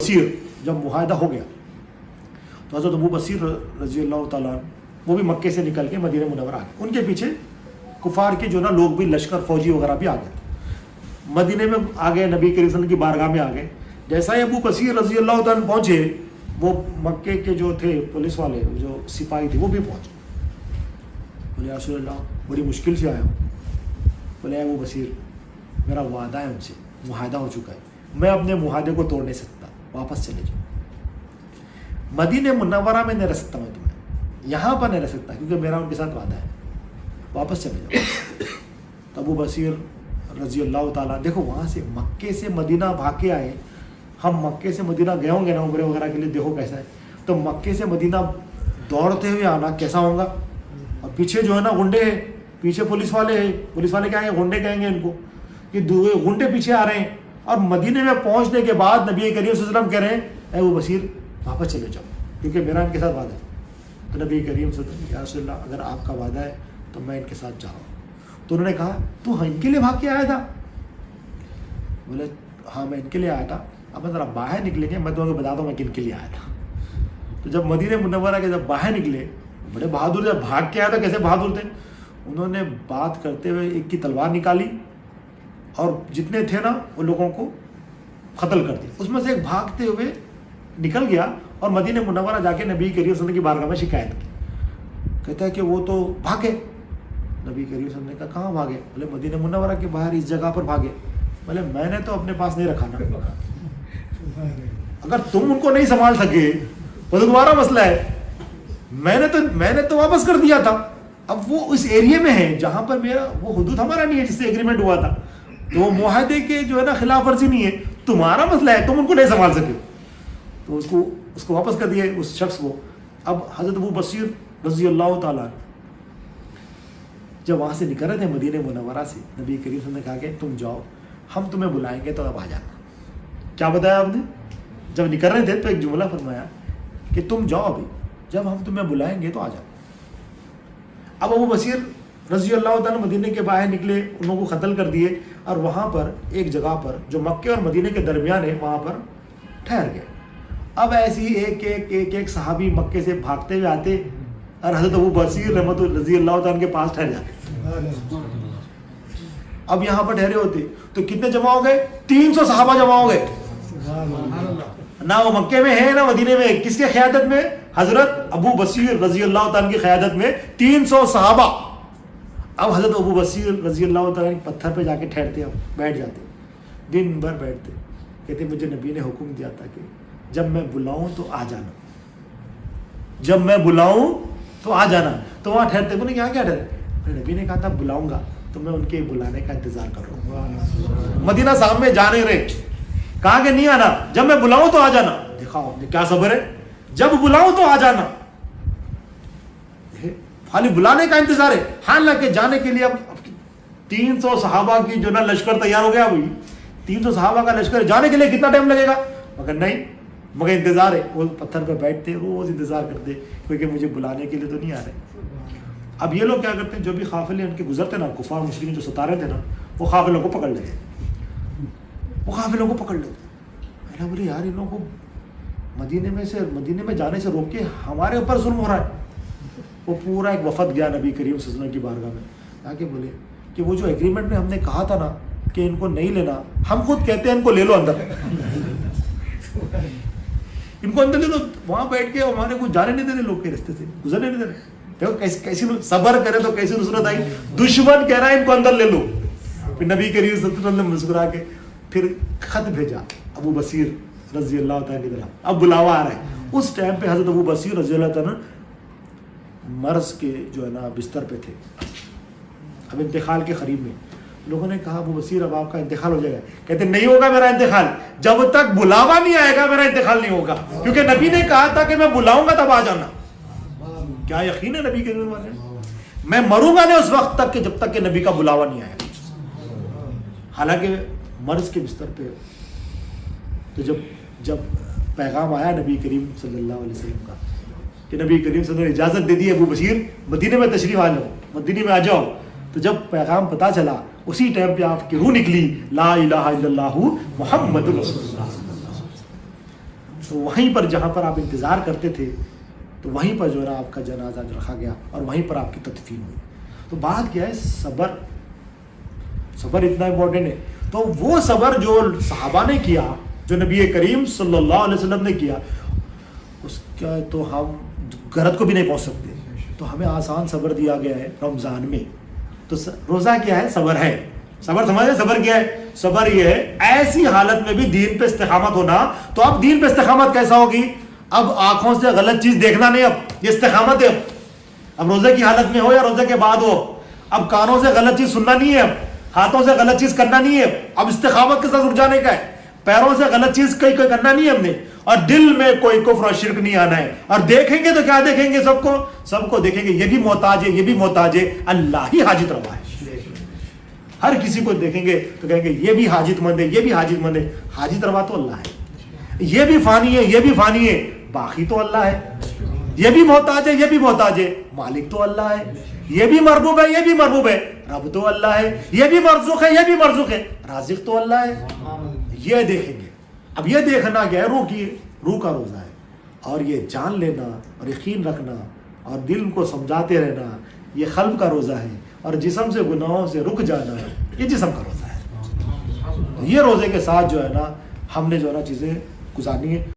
بصیر جب معاہدہ ہو گیا تو حضرت ابو بصیر رضی اللہ تعالیٰ وہ بھی مکے سے نکل کے مدینہ منورہ آ گئے. ان کے پیچھے کفار کے جو نا لوگ بھی لشکر فوجی وغیرہ بھی آ گئے تھے. مدینے میں آ گئے, نبی کریم صلی اللہ علیہ وسلم کی بارگاہ میں آ گئے. جیسا ہی ابو بصیر رضی اللہ تعالیٰ پہنچے, وہ مکے کے جو تھے پولیس والے جو سپاہی تھے وہ بھی پہنچے. بولے یا رسول اللہ بڑی مشکل سے آیا ہوں. بولے اے ابو بصیر میرا وعدہ ہے ان سے, معاہدہ ہو چکا ہے, میں اپنے معاہدے کو توڑ نہیں سکتا, واپس چلے جاؤ. مدینہ منورہ میں نہیں رہ سکتا میں تمہیں, یہاں پر نہیں رہ سکتا کیونکہ میرا ان کے ساتھ وعدہ ہے, واپس چلے جاؤ. تو ابو بصیر رضی اللہ تعالیٰ دیکھو وہاں سے مکے سے مدینہ بھاگ کے آئے. ہم مکے سے مدینہ گئے ہوں گے نا عمرے وغیرہ کے لیے, دیکھو کیسا ہے. تو مکے سے مدینہ دوڑتے ہوئے آنا کیسا ہوگا. اور پیچھے جو ہے نا غنڈے ہیں, پیچھے پولیس والے ہیں. پولیس والے کیا ہیں, غنڈے کہیں گے ان کو, کہ غنڈے پیچھے آ رہے ہیں. اور مدینے میں پہنچنے کے بعد نبی کریم صلی اللہ علیہ وسلم کہہ رہے ہیں اے ابو بصیر واپس چلے جاؤ کیونکہ میرا ان کے ساتھ وعدہ ہے. تو نبی کریم صلی اللہ علیہ وسلم یا رسول اللہ اگر آپ کا وعدہ ہے تو میں ان کے ساتھ جا رہا ہوں. تو انہوں نے کہا تو ان کے لیے بھاگ کے آیا تھا. بولے ہاں میں ان کے لیے آیا تھا, اب ذرا باہر نکلیں گے میں تمہیں بتا دوں میں کن کے لیے آیا تھا. تو جب مدینہ منورہ کے جب باہر نکلے, بڑے بہادر, جب بھاگ کے آیا تھا کیسے بہادر تھے. انہوں نے بات کرتے ہوئے ایک کی تلوار نکالی اور جتنے تھے نا وہ لوگوں کو قتل کر دیا. اس میں سے ایک بھاگتے ہوئے نکل گیا اور مدینہ منورہ جا کے نبی کریم صلی اللہ علیہ وسلم کی بارگاہ میں شکایت کی. کہتا ہے کہ وہ تو بھاگے. نبی کریم صلی اللہ علیہ وسلم نے کہا کہاں بھاگے. بولے مدینہ منورہ کے باہر اس جگہ پر بھاگے. بولے میں نے تو اپنے پاس نہیں رکھا نا, اگر تم ان کو نہیں سنبھال سکے وہ تو تمہارا مسئلہ ہے. میں نے تو واپس کر دیا تھا. اب وہ اس ایریے میں ہے جہاں پر میرا وہ حدود ہمارا نہیں ہے جس سے ایگریمنٹ ہوا تھا, تو وہ معاہدے کے جو ہے نا خلاف ورزی نہیں ہے, تمہارا مسئلہ ہے, تم ان کو نہیں سنبھال سکے. تو اس کو واپس کر دیا اس شخص کو. اب حضرت ابو بصیر رضی اللہ تعالیٰ جب وہاں سے نکل رہے تھے مدینہ منورہ سے, نبی کریم صلی اللہ علیہ وسلم نے کہا کہ تم جاؤ, ہم تمہیں بلائیں گے تو اب آ جانا. کیا بتایا آپ نے, جب نکل رہے تھے تو ایک جملہ فرمایا کہ تم جاؤ ابھی, جب ہم تمہیں بلائیں گے تو آ جانا. اب ابو بصیر رضی اللہ تعالیٰ مدینے کے باہر نکلے, ان لوگوں کو قتل کر دیے اور وہاں پر ایک جگہ پر جو مکے اور مدینے کے درمیان ہے وہاں پر ٹھہر گئے. اب ایسی ایک صحابی مکے سے بھاگتے ہوئے آتے اور حضرت ابو بصیر رحمۃ رضی اللہ تعالیٰ کے پاس ٹھہر جاتے. اب یہاں پر ٹھہرے ہوتے تو کتنے جمع ہو گئے, 300 صحابہ جمع ہو گئے. نہ وہ مکے میں ہے نہ مدینے میں, کس کے قیادت میں, حضرت ابو بصیر رضی اللہ تعالیٰ کی قیادت میں 300 صحابہ. اب حضرت ابو بصیر رضی اللہ تعالیٰ پتھر پہ جا کے ٹھہرتے, اب بیٹھ جاتے, دن بھر بیٹھتے. کہتے مجھے نبی نے حکم دیا تھا کہ جب میں بلاؤں تو آ جانا, جب میں بلاؤں تو آ جانا. تو وہاں ٹھہرتے. بولے یہاں کیا ٹھہرے, نبی نے کہا تھا بلاؤں گا تو میں ان کے بلانے کا انتظار کر رہا ہوں. مدینہ صاحب میں جانے رہے, کہا کہ نہیں آنا, جب میں بلاؤں تو آ جانا. دیکھا آپ نے کیا صبر ہے, جب بلاؤں تو آ جانا, خالی بلانے کا انتظار ہے. حالانکہ جانے کے لیے اب 300 صحابہ کی جو نا لشکر تیار ہو گیا, وہی 300 صحابہ کا لشکر, جانے کے لیے کتنا ٹائم لگے گا, مگر نہیں, مگر انتظار ہے. وہ پتھر پہ بیٹھتے روز انتظار کرتے کیونکہ مجھے بلانے کے لیے تو نہیں آ رہے. اب یہ لوگ کیا کرتے ہیں, جو بھی قافلے ان کے گزرتے نا, کفار مشرکین جو ستا رہے تھے نا, وہ قافلوں کو پکڑ لیتے, وہ قافلوں کو پکڑ لیتے. میں نے بولی یار ان لوگوں کو مدینے میں جانے سے روک کے ہمارے اوپر ظلم ہو رہا ہے. وہ پورا ایک وفد گیا نبی کریم صلی اللہ علیہ وسلم کی بارگاہ میں, آ کے بولے کہ وہ جو ایگریمنٹ میں ہم نے کہا تھا نا کہ ان کو نہیں لینا, ہم خود کہتے ہیں ان کو لے لو اندر, ان کو اندر لے لو. وہاں بیٹھ کے ہمارے کو جانے نہیں دے رہے, لوگ کے رستے سے گزرنے نہیں دے رہے. دیکھو کیسی صبر کرے تو کیسی نصرت آئی. دشمن کہہ رہا ہے ان کو اندر لے لو. پھر نبی کریم صلی اللہ علیہ وسلم نے مسکرا کے پھر خط بھیجا ابو بصیر رضی اللہ تعالیٰ کی طرف. اب بلاوا آ رہا ہے. اس ٹائم پہ حضرت ابو بصیر رضی اللہ تعالیٰ مرض کے جو ہے نا بستر پہ تھے, اب انتقال کے قریب میں. لوگوں نے کہا ابو بصیر اب آپ کا انتقال ہو جائے گا. کہتے نہیں ہوگا میرا انتقال, جب تک بلاوا نہیں آئے گا میرا انتقال نہیں ہوگا, کیونکہ نبی نے کہا تھا کہ میں بلاؤں گا تب آ جانا. کیا یقین ہے نبی کے بارے میں, میں مروں گا نہیں اس وقت تک کہ جب تک کہ نبی کا بلاوا نہیں آئے گا. حالانکہ مرض کے بستر پہ. تو جب پیغام آیا نبی کریم صلی اللہ علیہ وسلم کا کہ نبی کریم صلی اللہ علیہ وسلم نے اجازت دے دی ابو بصیر مدینے میں تشریف آ جاؤ, مدینے میں آ جاؤ, تو جب پیغام پتا چلا اسی ٹائم پہ آپ کی روح نکلی, لا الہ الا اللہ محمد رسول اللہ. تو وہیں پر جہاں پر آپ انتظار کرتے تھے تو وہیں پر جو ہے نا آپ کا جنازہ رکھا گیا اور وہیں پر آپ کی تدفین ہوئی. تو بات کیا ہے؟ صبر اتنا امپورٹنٹ ہے. تو وہ صبر جو صحابہ نے کیا, جو نبی کریم صلی اللہ علیہ وسلم نے کیا, اس کا تو ہم غرض کو بھی نہیں پہنچ سکتے. تو ہمیں آسان صبر دیا گیا ہے رمضان میں. تو روزہ کیا ہے؟ صبر ہے. صبر سمجھے؟ صبر کیا ہے؟ صبر یہ ہے ایسی حالت میں بھی دین پہ استقامت ہونا. تو اب دین پہ استقامت کیسا ہوگی؟ اب آنکھوں سے غلط چیز دیکھنا نہیں, اب یہ استقامت ہے. اب روزے کی حالت میں ہو یا روزے کے بعد ہو, اب کانوں سے غلط چیز سننا نہیں ہے, اب ہاتھوں سے غلط چیز کرنا نہیں ہے, اب استقامت کے ساتھ اٹھ جانے کا ہے. پیروں سے غلط چیز کوئی کرنا نہیں ہے ہم نے, اور دل میں کوئی کفر اور شرک نہیں آنا ہے. اور دیکھیں گے تو کیا دیکھیں گے؟ سب کو دیکھیں گے, یہ بھی محتاج ہے, یہ بھی محتاج ہے, اللہ ہی حاجت روا ہے. ہر کسی کو دیکھیں گے تو کہیں گے یہ بھی حاجت مند ہے, یہ بھی حاجت مند ہے. حاجت روا تو اللہ ہے. یہ بھی فانی ہے, یہ بھی فانی ہے, باقی تو اللہ ہے. یہ بھی محتاج ہے, یہ بھی محتاج ہے, مالک تو اللہ ہے. یہ بھی مرغوب ہے, یہ بھی مرغوب ہے, رب تو اللہ ہے. یہ بھی مرزوق ہے, یہ بھی مرزوق ہے, رازق تو اللہ ہے. یہ دیکھیں گے. اب یہ دیکھنا کیا ہے؟ روح کا روزہ ہے. اور یہ جان لینا اور یقین رکھنا اور دل کو سمجھاتے رہنا, یہ قلب کا روزہ ہے. اور جسم سے گناہوں سے رک جانا, یہ جسم کا روزہ ہے. یہ روزے کے ساتھ جو ہے نا ہم نے جو ہے نا چیزیں گزارنی ہے.